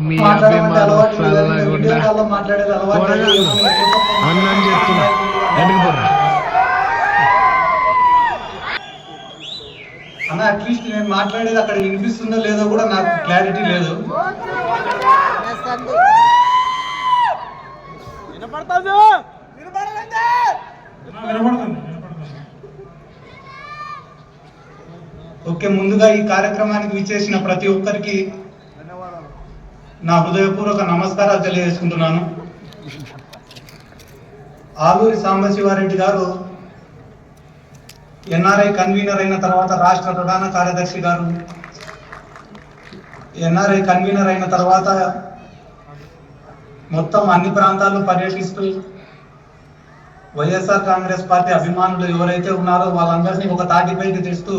మీ అభిమానం చల్లగుండా కూరగాయలు అన్నం చెప్తున్నా ఎందుకు పోరా అన్న? అట్లీస్ట్ నేను మాట్లాడేది అక్కడ వినిపిస్తుందో లేదో కూడా నాకు క్లారిటీ లేదు. ఓకే, ముందుగా ఈ కార్యక్రమానికి విచ్చేసిన ప్రతి ఒక్కరికి నా హృదయపూర్వక నమస్కారాలు తెలియజేసుకుంటున్నాను. ఆలూరి సాంబశివారెడ్డి గారు ఎన్ఆర్ఐ కన్వీనర్ అయిన తర్వాత, రాష్ట్ర ప్రధాన కార్యదర్శి గారు ఎన్ఆర్ఐ కన్వీనర్ అయిన తర్వాత మొత్తం అన్ని ప్రాంతాలు పర్యటిస్తూ వైఎస్ఆర్ కాంగ్రెస్ పార్టీ అభిమానులు ఎవరైతే ఉన్నారో వాళ్ళందరినీ ఒక తాటిపైకి తెస్తూ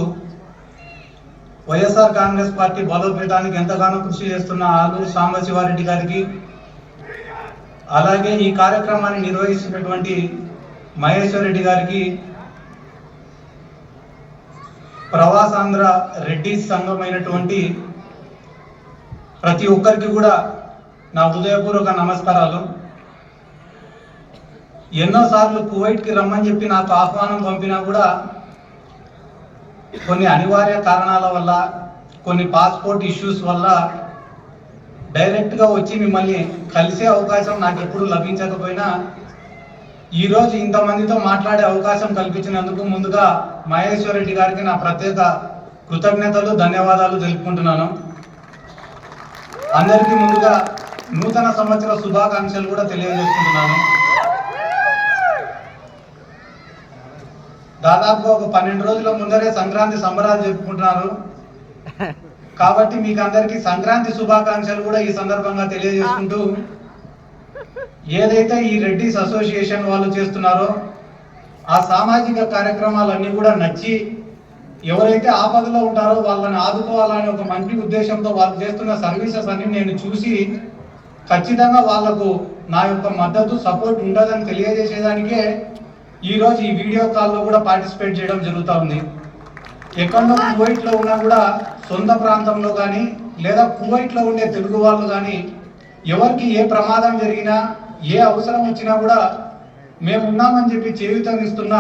వైఎస్ఆర్ కాంగ్రెస్ పార్టీ బలోపేతానికి ఎంతగానో కృషి చేస్తున్న ఆలూరి సాంబశివారెడ్డి గారికి, అలాగే ఈ కార్యక్రమాన్ని నిర్వహిస్తున్నటువంటి మహేశ్వర్ రెడ్డి గారికి, ప్రవాసాంధ్ర రెడ్డి సంఘం అయినటువంటి ప్రతి ఒక్కరికి కూడా నా హృదయపూర్వక నమస్కారాలు. ఎన్నోసార్లు కువైట్కి రమ్మని చెప్పి నాకు ఆహ్వానం పంపినా కూడా కొన్ని అనివార్య కారణాల వల్ల, కొన్ని పాస్పోర్ట్ ఇష్యూస్ వల్ల డైరెక్ట్గా వచ్చి మిమ్మల్ని కలిసే అవకాశం నాకు ఎప్పుడు లభించకపోయినా ఈరోజు ఇంతమందితో మాట్లాడే అవకాశం కల్పించినందుకు ముందుగా మహేశ్వర్ రెడ్డి గారికి నా ప్రత్యేక కృతజ్ఞతలు, ధన్యవాదాలు తెలుపుకుంటున్నాను. అందరికీ ముందుగా నూతన సంవత్సర శుభాకాంక్షలు కూడా తెలియజేసుకుంటున్నాను. దాదాపు ఒక 12 రోజుల ముందరే సంక్రాంతి సంబరాలు జరుపుకుంటున్నారు కాబట్టి మీకు అందరికీ సంక్రాంతి శుభాకాంక్షలు కూడా ఈ సందర్భంగా తెలియజేసుకుంటూ, ఏదైతే ఈ రెడ్డిస్ అసోసియేషన్ వాళ్ళు చేస్తున్నారో ఆ సామాజిక కార్యక్రమాలన్నీ కూడా నచ్చి, ఎవరైతే ఆపదలో ఉంటారో వాళ్ళని ఆదుకోవాలనే ఒక మంచి ఉద్దేశంతో వాళ్ళు చేస్తున్న సర్వీసెస్ అన్ని నేను చూసి ఖచ్చితంగా వాళ్లకు నా యొక్క మద్దతు, సపోర్ట్ ఉండదని తెలియజేసేదానికే ఈరోజు ఈ వీడియో కాల్లో కూడా పార్టిసిపేట్ చేయడం జరుగుతూ ఉంది. ఎక్కడో కువైట్లో ఉన్నా కూడా సొంత ప్రాంతంలో కానీ లేదా కువైట్లో ఉండే తెలుగు వాళ్ళు కానీ ఎవరికి ఏ ప్రమాదం జరిగినా, ఏ అవసరం వచ్చినా కూడా మేము ఉన్నామని చెప్పి చేయూతనిస్తున్న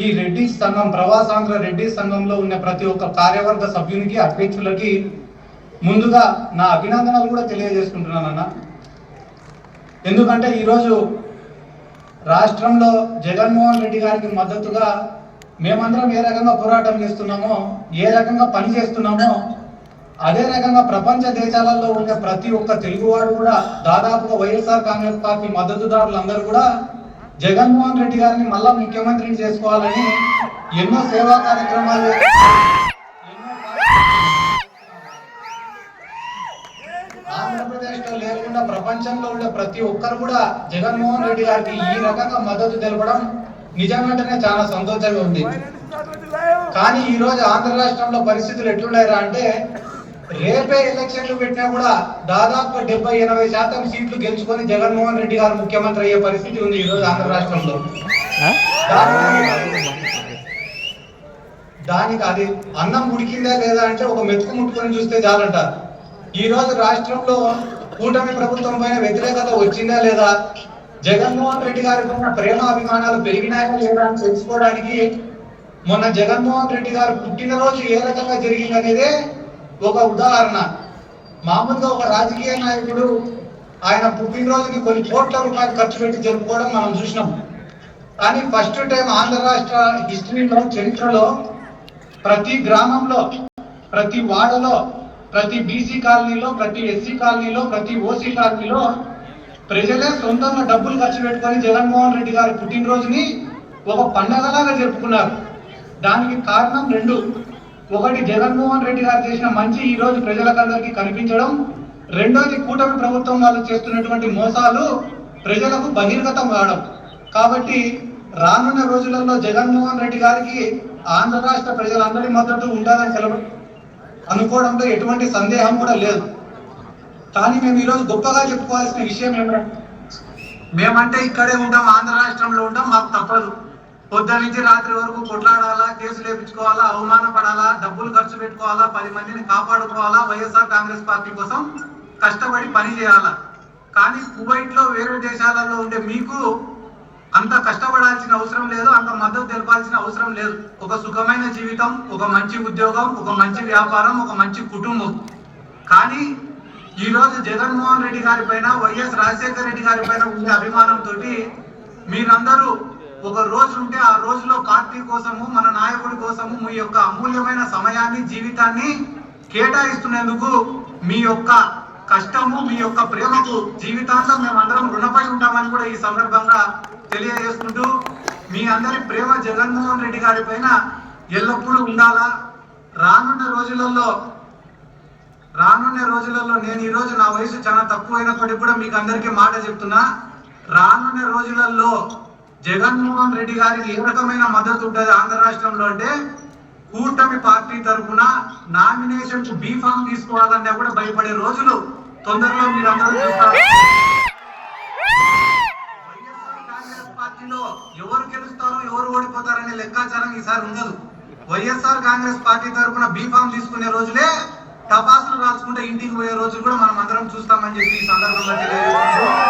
ఈ రెడ్డి సంఘం, ప్రవాసాంధ్ర రెడ్డి సంఘంలో ఉన్న ప్రతి ఒక్క కార్యవర్గ సభ్యునికి, అధ్యక్షులకి ముందుగా నా అభినందనలు కూడా తెలియజేసుకుంటున్నానన్న. ఎందుకంటే ఈరోజు రాష్ట్రంలో జగన్మోహన్ రెడ్డి గారికి మద్దతుగా మేమందరం ఏ రకంగా పోరాటం చేస్తున్నామో, ఏ రకంగా పని చేస్తున్నామో, అదే రకంగా ప్రపంచ దేశాలలో ఉండే ప్రతి ఒక్క తెలుగువాడు కూడా దాదాపుగా వైఎస్ఆర్ కాంగ్రెస్ పార్టీ మద్దతుదారులందరూ కూడా జగన్మోహన్ రెడ్డి గారిని మళ్ళా ముఖ్యమంత్రిని చేసుకోవాలని ఎన్నో సేవా కార్యక్రమాలు, ఆంధ్రప్రదేశ్ లో లేకుండా ప్రపంచంలో ఉండే ప్రతి ఒక్కరు కూడా జగన్మోహన్ రెడ్డి గారికి ఈ రకంగా మద్దతు తెలపడం నిజంగానే చాలా సంతోషంగా ఉంది. కానీ ఈ రోజు ఆంధ్ర రాష్ట్రంలో పరిస్థితులు ఎట్లున్నాయరా అంటే, రేపే ఎలక్షన్లు పెట్టినా కూడా దాదాపు 70-80% సీట్లు గెలుచుకొని జగన్మోహన్ రెడ్డి గారు ముఖ్యమంత్రి అయ్యే పరిస్థితి ఉంది ఈ రోజు ఆంధ్ర రాష్ట్రంలో. దానికి అది అన్నం ఉడికిందా లేదా అంటే ఒక మెతుకు ముట్టుకొని చూస్తే చాలంటారు. ఈ రోజు రాష్ట్రంలో కూటమి ప్రభుత్వం పైన వ్యతిరేకత వచ్చిందా లేదా, జగన్మోహన్ రెడ్డి గారికి ఉన్న ప్రేమ అభిమానాలు పెరిగినాయా లేదా అని తెలుసుకోవడానికి మొన్న జగన్మోహన్ రెడ్డి గారు పుట్టినరోజు ఏ రకంగా జరిగింది అనేదే ఒక ఉదాహరణ. మామూలుగా ఒక రాజకీయ నాయకుడు ఆయన పుట్టినరోజుకి కొన్ని కోట్ల రూపాయలు ఖర్చు పెట్టి జరుపుకోవడం మనం చూసినాం. కానీ ఫస్ట్ టైం ఆంధ్ర రాష్ట్ర హిస్టరీలో, చరిత్రలో ప్రతి గ్రామంలో, ప్రతి వాడలో, ప్రతి బీసీ కాలనీలో, ప్రతి ఎస్సీ కాలనీలో, ప్రతి ఓసీ కాలనీలో ప్రజలే సొంతంగా డబ్బులు ఖర్చు పెట్టుకొని జగన్మోహన్ రెడ్డి గారి పుట్టినరోజుని ఒక పండగలాగా జరుపుకున్నారు. దానికి కారణం 2. ఒకటి, జగన్మోహన్ రెడ్డి గారు చేసిన మంచి ఈ రోజు ప్రజలకందరికీ కనిపించడం. రెండోది, కూటమి ప్రభుత్వం వాళ్ళు చేస్తున్నటువంటి మోసాలు ప్రజలకు బహిర్గతం కావడం. కాబట్టి రానున్న రోజులలో జగన్మోహన్ రెడ్డి గారికి ఆంధ్ర రాష్ట్ర ప్రజలందరి మద్దతు ఉండాలని అనుకోవడంలో ఎటువంటి సందేహం కూడా లేదు. కానీ మేము ఈరోజు గొప్పగా చెప్పుకోవాల్సిన విషయం ఏమిటంటే, మేమంటే ఇక్కడే ఉంటాం, ఆంధ్ర రాష్ట్రంలో ఉంటాం, మాకు తప్పదు. పొద్దున నుంచి రాత్రి వరకు కొట్లాడాలా, కేసులు వేయించుకోవాలా, అవమానపడాలా, డబ్బులు ఖర్చు పెట్టుకోవాలా, 10 మందిని కాపాడుకోవాలా వైఎస్ఆర్ కాంగ్రెస్ పార్టీ కోసం. కష్టపడి పని చేయాల. కానీ కువైట్ లో వేరే దేశాలలో ఉండే మీకు అంత కష్టపడాల్సిన అవసరం లేదు, అంత మద్దతు తెలపాల్సిన అవసరం లేదు. ఒక సుఖమైన జీవితం, ఒక మంచి ఉద్యోగం, ఒక మంచి వ్యాపారం, ఒక మంచి కుటుంబం. కానీ ఈ రోజు జగన్మోహన్ రెడ్డి గారి పైన, వైఎస్ రాజశేఖర రెడ్డి గారి పైన ఉండే అభిమానంతో మీరందరూ ఒక రోజు ఉంటే ఆ రోజులో పార్టీ కోసము, మన నాయకుడి కోసము మీ యొక్క అమూల్యమైన సమయాన్ని, జీవితాన్ని కేటాయిస్తున్నందుకు మీ యొక్క కష్టము, మీ యొక్క ప్రేమకు జీవితాంతం మేమందరం రుణపడి ఉంటామని కూడా ఈ సందర్భంగా తెలియజేసుకుంటూ, మీ అందరి ప్రేమ జగన్మోహన్ రెడ్డి గారి పైన ఎల్లప్పుడూ ఉండాలా. రానున్న రోజులలో నేను ఈ రోజు నా వయసు చాలా తక్కువైనప్పటికీ కూడా మీకు అందరికీ మాట చెప్తున్నా, రానున్న రోజులలో జగన్మోహన్ రెడ్డి గారికి ఏ రకమైన మద్దతు ఉంటుంది ఆంధ్ర రాష్ట్రంలో అంటే, కూటమి పార్టీ తరఫున నామినేషన్ కు బీఫామ్ తీసుకోవాలన్నా కూడా భయపడే రోజులు తొందరలో మీరందరూ చూస్తారు. వైఎస్ఆర్ కాంగ్రెస్ పార్టీలో ఎవరు గెలుస్తారో ఎవరు ఓడిపోతారనే లెక్కాచారం ఈసారి ఉండదు. వైఎస్ఆర్ కాంగ్రెస్ పార్టీ తరఫున బీఫామ్ తీసుకునే రోజులే టపాసులు రాల్చుకుంటే ఇంటికి పోయే రోజులు కూడా మనం అందరం చూస్తామని చెప్పి ఈ సందర్భంగా తెలియజేస్తున్నాను.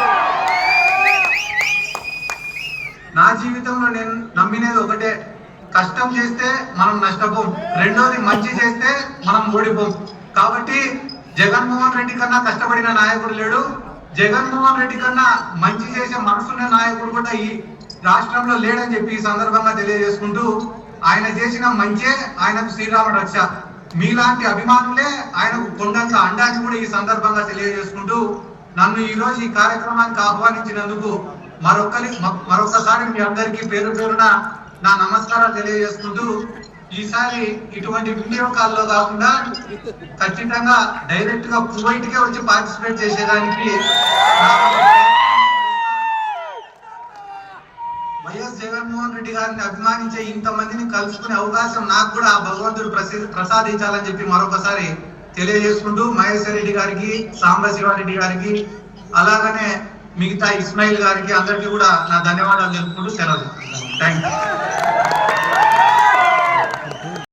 నా జీవితంలో నేను నమ్మినేది ఒకటే, కష్టం చేస్తే మనం నష్టపోం, రెండోది మంచి చేస్తే మనం ఓడిపోం. కాబట్టి జగన్మోహన్ రెడ్డి కన్నా కష్టపడిన నాయకుడు లేడు, జగన్మోహన్ రెడ్డి కన్నా మంచి చేసే మనసున్న నాయకుడు కూడా ఈ రాష్ట్రంలో లేడని చెప్పి ఈ సందర్భంగా తెలియజేసుకుంటూ, ఆయన చేసిన మంచే ఆయనకు శ్రీరామ రక్ష. మీలాంటి అభిమానులే ఆయనకు కొండంత అండాన్ని కూడా ఈ సందర్భంగా తెలియజేసుకుంటూ, నన్ను ఈ రోజు ఈ కార్యక్రమానికి ఆహ్వానించినందుకు మరొకసారి మీ అందరికీ పేరు పేరున నా నమస్కారాలు తెలియజేసుకుంటూ, ఈసారి ఇటువంటి వీడియో కాల్లో కాకుండా ఖచ్చితంగా డైరెక్ట్ గా కువైట్ కే వచ్చి పార్టిసిపేట్ చేసేదానికి వైఎస్ జగన్మోహన్ రెడ్డి గారిని అభిమానించే ఇంతమందిని కలుసుకునే అవకాశం నాకు కూడా ఆ భగవంతుడు ప్రసాదించాలని చెప్పి మరొకసారి తెలియజేసుకుంటూ, మహేశ్వర్ రెడ్డి గారికి, సాంబశివారెడ్డి గారికి, అలాగనే మిగతా ఇస్మాయిల్ గారికి అందరికీ కూడా నా ధన్యవాదాలు తెలుపుకుంటూ సెలవు. Thank you.